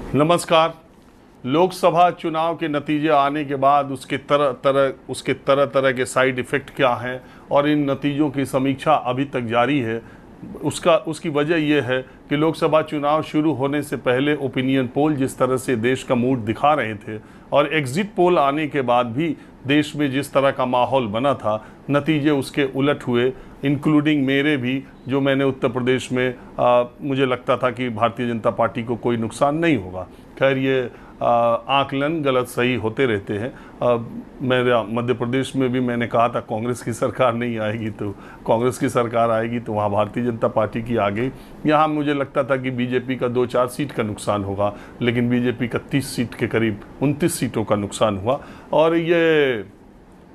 नमस्कार। लोकसभा चुनाव के नतीजे आने के बाद उसके तरह तरह के साइड इफ़ेक्ट क्या हैं और इन नतीजों की समीक्षा अभी तक जारी है। उसकी वजह यह है कि लोकसभा चुनाव शुरू होने से पहले ओपिनियन पोल जिस तरह से देश का मूड दिखा रहे थे और एग्ज़िट पोल आने के बाद भी देश में जिस तरह का माहौल बना था, नतीजे उसके उलट हुए, इंक्लूडिंग मेरे भी, जो मैंने उत्तर प्रदेश में मुझे लगता था कि भारतीय जनता पार्टी को कोई नुकसान नहीं होगा। खैर, ये आकलन गलत सही होते रहते हैं। मेरा मध्य प्रदेश में भी मैंने कहा था कांग्रेस की सरकार नहीं आएगी, तो कांग्रेस की सरकार आएगी तो वहाँ भारतीय जनता पार्टी की आ गई। यहाँ मुझे लगता था कि बीजेपी का 2-4 सीट का नुकसान होगा, लेकिन बीजेपी का 30 सीट के करीब 29 सीटों का नुकसान हुआ। और ये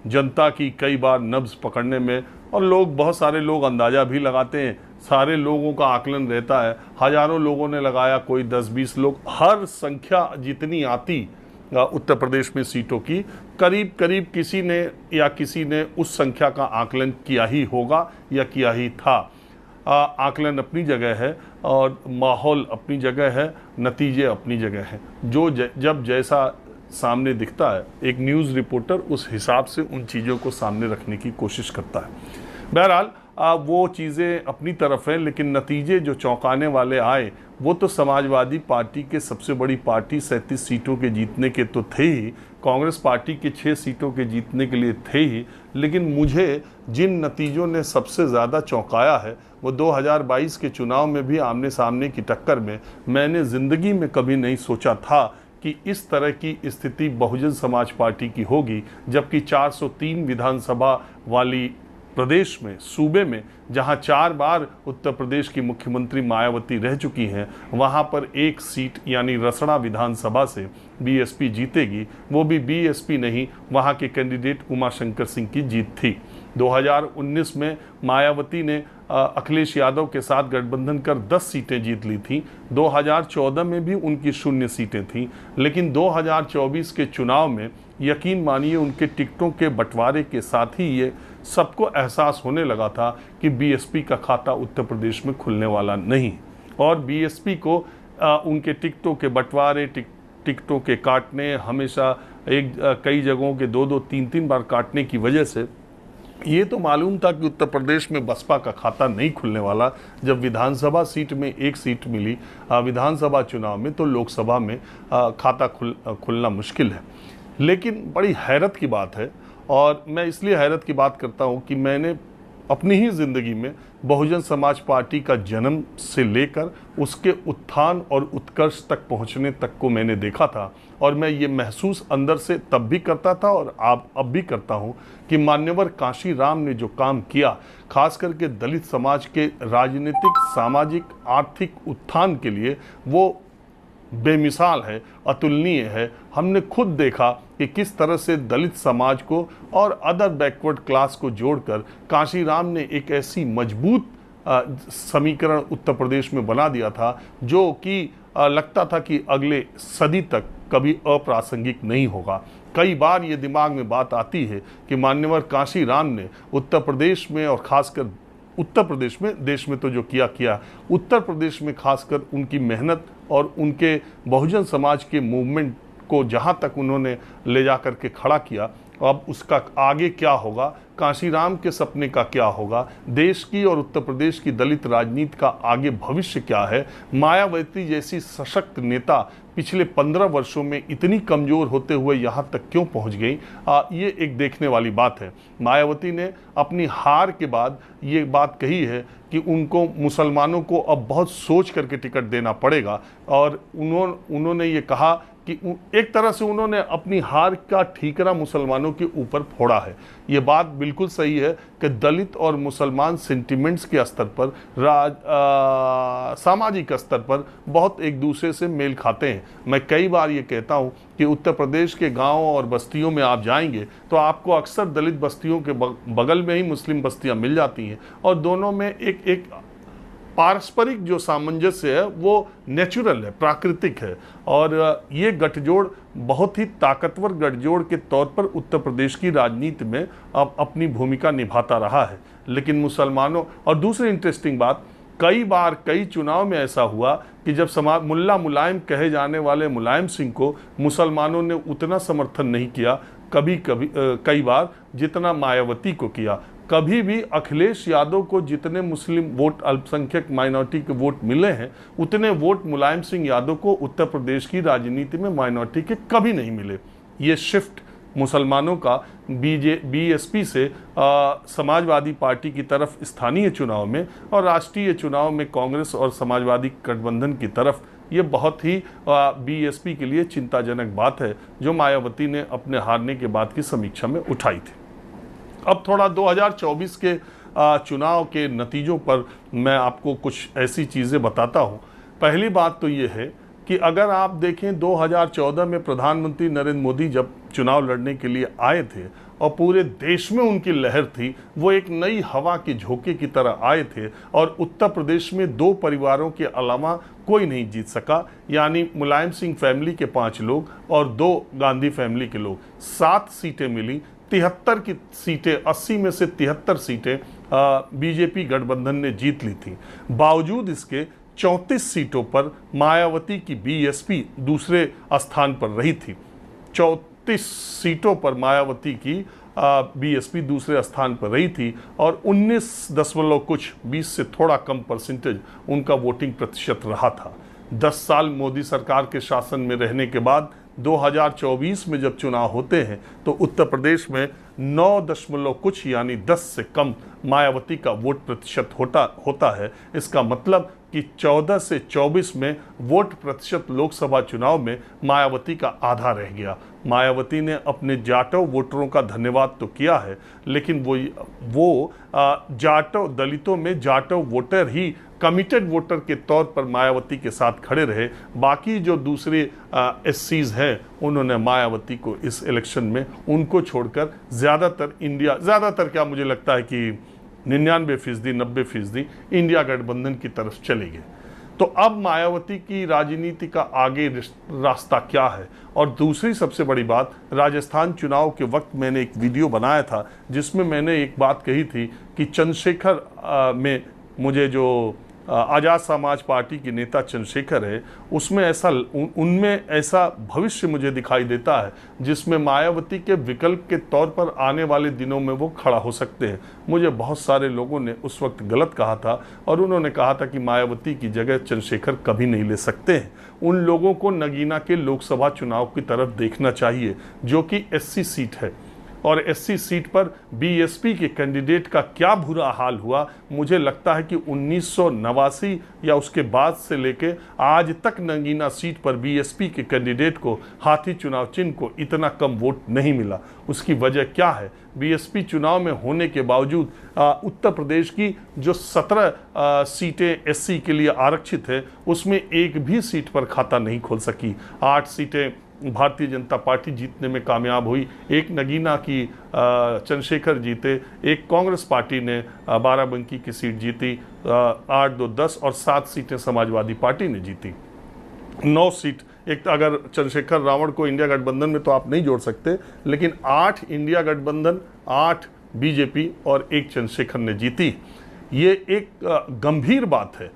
जनता की कई बार नब्ज़ पकड़ने में, और बहुत सारे लोग अंदाज़ा भी लगाते हैं, सारे लोगों का आकलन रहता है, हज़ारों लोगों ने लगाया, कोई 10-20 लोग, हर संख्या जितनी आती उत्तर प्रदेश में सीटों की, करीब करीब किसी ने उस संख्या का आकलन किया ही होगा या किया ही था। आकलन अपनी जगह है और माहौल अपनी जगह है, नतीजे अपनी जगह हैं। जब जैसा सामने दिखता है, एक न्यूज़ रिपोर्टर उस हिसाब से उन चीज़ों को सामने रखने की कोशिश करता है। बहरहाल वो चीज़ें अपनी तरफ हैं, लेकिन नतीजे जो चौंकाने वाले आए वो तो समाजवादी पार्टी के सबसे बड़ी पार्टी 37 सीटों के जीतने के तो थे ही, कांग्रेस पार्टी के 6 सीटों के जीतने के लिए थे ही, लेकिन मुझे जिन नतीजों ने सबसे ज़्यादा चौंकाया है वो 2022 के चुनाव में भी आमने सामने की टक्कर में मैंने ज़िंदगी में कभी नहीं सोचा था कि इस तरह की स्थिति बहुजन समाज पार्टी की होगी, जबकि 403 विधानसभा वाली प्रदेश में, सूबे में, जहां 4 बार उत्तर प्रदेश की मुख्यमंत्री मायावती रह चुकी हैं, वहां पर एक सीट यानी रसड़ा विधानसभा से बीएसपी जीतेगी। वो भी बीएसपी नहीं, वहां के कैंडिडेट उमाशंकर सिंह की जीत थी। 2019 में मायावती ने अखिलेश यादव के साथ गठबंधन कर 10 सीटें जीत ली थी। 2014 में भी उनकी 0 सीटें थीं, लेकिन 2024 के चुनाव में यकीन मानिए उनके टिकटों के बंटवारे के साथ ही ये सबको एहसास होने लगा था कि बीएसपी का खाता उत्तर प्रदेश में खुलने वाला नहीं, और बीएसपी को उनके टिकटों के बंटवारे, टिकटों के काटने, हमेशा कई जगहों के 2-2, 3-3 बार काटने की वजह से ये तो मालूम था कि उत्तर प्रदेश में बसपा का खाता नहीं खुलने वाला। जब विधानसभा सीट में एक सीट मिली विधानसभा चुनाव में, तो लोकसभा में खाता खुलना मुश्किल है। लेकिन बड़ी हैरत की बात है, और मैं इसलिए हैरत की बात करता हूं कि मैंने अपनी ही ज़िंदगी में बहुजन समाज पार्टी का जन्म से लेकर उसके उत्थान और उत्कर्ष तक पहुंचने तक को मैंने देखा था, और मैं ये महसूस अंदर से तब भी करता था और अब भी करता हूं कि मान्यवर कांशी राम ने जो काम किया, खास करके दलित समाज के राजनीतिक, सामाजिक, आर्थिक उत्थान के लिए, वो बेमिसाल है, अतुलनीय है। हमने खुद देखा कि किस तरह से दलित समाज को और अदर बैकवर्ड क्लास को जोड़कर कांशी राम ने एक ऐसी मजबूत समीकरण उत्तर प्रदेश में बना दिया था जो कि लगता था कि अगले सदी तक कभी अप्रासंगिक नहीं होगा। कई बार ये दिमाग में बात आती है कि मान्यवर कांशी राम ने उत्तर प्रदेश में, और खासकर उत्तर प्रदेश में, देश में तो जो किया, उत्तर प्रदेश में खासकर उनकी मेहनत और उनके बहुजन समाज के मूवमेंट को जहां तक उन्होंने ले जा कर के खड़ा किया, अब उसका आगे क्या होगा, कांशी राम के सपने का क्या होगा, देश की और उत्तर प्रदेश की दलित राजनीति का आगे भविष्य क्या है, मायावती जैसी सशक्त नेता पिछले 15 वर्षों में इतनी कमज़ोर होते हुए यहाँ तक क्यों पहुँच गई, ये एक देखने वाली बात है। मायावती ने अपनी हार के बाद ये बात कही है कि उनको मुसलमानों को अब बहुत सोच करके टिकट देना पड़ेगा, और उन्होंने ये कहा कि एक तरह से उन्होंने अपनी हार का ठीकरा मुसलमानों के ऊपर फोड़ा है। ये बात बिल्कुल सही है कि दलित और मुसलमान सेंटिमेंट्स के स्तर पर, सामाजिक स्तर पर बहुत एक दूसरे से मेल खाते हैं। मैं कई बार ये कहता हूँ कि उत्तर प्रदेश के गांवों और बस्तियों में आप जाएंगे तो आपको अक्सर दलित बस्तियों के बगल में ही मुस्लिम बस्तियाँ मिल जाती हैं, और दोनों में एक पारस्परिक जो सामंजस्य है वो नेचुरल है, प्राकृतिक है, और ये गठजोड़ बहुत ही ताकतवर गठजोड़ के तौर पर उत्तर प्रदेश की राजनीति में अब अपनी भूमिका निभाता रहा है। लेकिन मुसलमानों, और दूसरी इंटरेस्टिंग बात कई बार कई चुनाव में ऐसा हुआ कि जब मुल्ला मुलायम कहे जाने वाले मुलायम सिंह को मुसलमानों ने उतना समर्थन नहीं किया, कई बार जितना मायावती को किया। कभी भी अखिलेश यादव को जितने मुस्लिम वोट, अल्पसंख्यक माइनॉरिटी के वोट मिले हैं, उतने वोट मुलायम सिंह यादव को उत्तर प्रदेश की राजनीति में माइनॉरिटी के कभी नहीं मिले। ये शिफ्ट मुसलमानों का बीएसपी से समाजवादी पार्टी की तरफ स्थानीय चुनाव में और राष्ट्रीय चुनाव में कांग्रेस और समाजवादी गठबंधन की तरफ, ये बहुत ही बीएसपी के लिए चिंताजनक बात है जो मायावती ने अपने हारने के बाद की समीक्षा में उठाई थी। अब थोड़ा 2024 के चुनाव के नतीजों पर मैं आपको कुछ ऐसी चीज़ें बताता हूँ। पहली बात तो ये है कि अगर आप देखें 2014 में प्रधानमंत्री नरेंद्र मोदी जब चुनाव लड़ने के लिए आए थे और पूरे देश में उनकी लहर थी, वो एक नई हवा के झोंके की तरह आए थे और उत्तर प्रदेश में 2 परिवारों के अलावा कोई नहीं जीत सका, यानी मुलायम सिंह फैमिली के 5 लोग और 2 गांधी फैमिली के लोग। 7 सीटें मिली, 73 की सीटें, 80 में से 73 सीटें बीजेपी गठबंधन ने जीत ली थी। बावजूद इसके 34 सीटों पर मायावती की बीएसपी दूसरे स्थान पर रही थी। 34 सीटों पर मायावती की बीएसपी दूसरे स्थान पर रही थी और 19 कुछ 20 से थोड़ा कम परसेंटेज उनका वोटिंग प्रतिशत रहा था। 10 साल मोदी सरकार के शासन में रहने के बाद 2024 में जब चुनाव होते हैं तो उत्तर प्रदेश में 9 कुछ यानी 10 से कम मायावती का वोट प्रतिशत होता है। इसका मतलब कि 14 से 24 में वोट प्रतिशत लोकसभा चुनाव में मायावती का आधा रह गया। मायावती ने अपने जाटव वोटरों का धन्यवाद तो किया है, लेकिन वो जाटव दलितों में जाटव वोटर ही कमिटेड वोटर के तौर पर मायावती के साथ खड़े रहे। बाकी जो दूसरे एससीज हैं उन्होंने मायावती को इस इलेक्शन में, उनको छोड़कर ज़्यादातर क्या मुझे लगता है कि 99% 90% इंडिया गठबंधन की तरफ चले गए। तो अब मायावती की राजनीति का आगे रास्ता क्या है? और दूसरी सबसे बड़ी बात, राजस्थान चुनाव के वक्त मैंने एक वीडियो बनाया था जिसमें मैंने एक बात कही थी कि चंद्रशेखर में मुझे जो आज़ाद समाज पार्टी के नेता चंद्रशेखर है, उनमें ऐसा भविष्य मुझे दिखाई देता है जिसमें मायावती के विकल्प के तौर पर आने वाले दिनों में वो खड़ा हो सकते हैं। मुझे बहुत सारे लोगों ने उस वक्त गलत कहा था और उन्होंने कहा था कि मायावती की जगह चंद्रशेखर कभी नहीं ले सकते हैं। उन लोगों को नगीना के लोकसभा चुनाव की तरफ देखना चाहिए जो कि एससी सीट है, और एससी सीट पर बीएसपी के कैंडिडेट का क्या बुरा हाल हुआ। मुझे लगता है कि 1989 या उसके बाद से लेके आज तक नगीना सीट पर बीएसपी के कैंडिडेट को, हाथी चुनाव चिन्ह को, इतना कम वोट नहीं मिला। उसकी वजह क्या है? बीएसपी चुनाव में होने के बावजूद उत्तर प्रदेश की जो 17 सीटें एससी के लिए आरक्षित है उसमें एक भी सीट पर खाता नहीं खोल सकी। 8 सीटें भारतीय जनता पार्टी जीतने में कामयाब हुई, एक नगीना की चंद्रशेखर जीते, एक कांग्रेस पार्टी ने बाराबंकी की सीट जीती, 8-2-10 और 7 सीटें समाजवादी पार्टी ने जीती। 9 सीट, एक अगर चंद्रशेखर रावण को इंडिया गठबंधन में तो आप नहीं जोड़ सकते, लेकिन 8 इंडिया गठबंधन, 8 बीजेपी और 1 चंद्रशेखर ने जीती। ये एक गंभीर बात है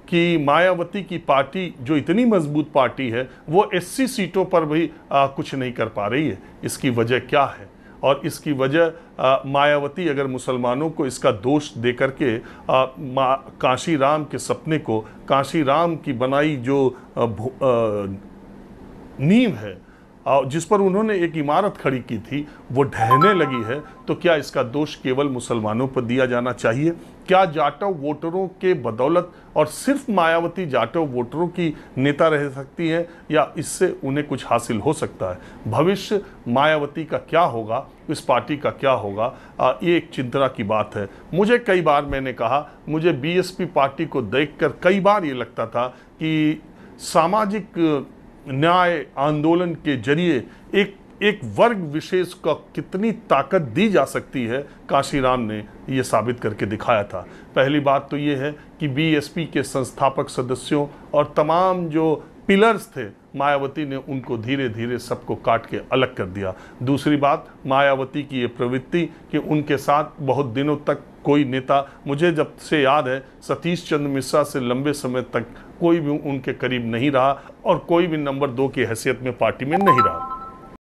कि मायावती की पार्टी जो इतनी मजबूत पार्टी है वो एससी सीटों पर भी कुछ नहीं कर पा रही है। इसकी वजह क्या है? और इसकी वजह मायावती अगर मुसलमानों को इसका दोष दे करके काशी राम के सपने को, काशी राम की बनाई जो नींव है जिस पर उन्होंने एक इमारत खड़ी की थी वो ढहने लगी है, तो क्या इसका दोष केवल मुसलमानों पर दिया जाना चाहिए? क्या जाटव वोटरों के बदौलत और सिर्फ मायावती जाटव वोटरों की नेता रह सकती है या इससे उन्हें कुछ हासिल हो सकता है? भविष्य मायावती का क्या होगा, इस पार्टी का क्या होगा, ये एक चिंता की बात है। मुझे कई बार मैंने कहा, मुझे बीएसपी पार्टी को देखकर कई बार ये लगता था कि सामाजिक न्याय आंदोलन के जरिए एक वर्ग विशेष का कितनी ताकत दी जा सकती है, काशीराम ने ये साबित करके दिखाया था। पहली बात तो ये है कि बीएसपी के संस्थापक सदस्यों और तमाम जो पिलर्स थे, मायावती ने उनको धीरे धीरे सबको काट के अलग कर दिया। दूसरी बात, मायावती की ये प्रवृत्ति कि उनके साथ बहुत दिनों तक कोई नेता, मुझे जब से याद है सतीश चंद्र मिश्रा से लंबे समय तक कोई भी उनके करीब नहीं रहा और कोई भी नंबर 2 की हैसियत में पार्टी में नहीं रहा।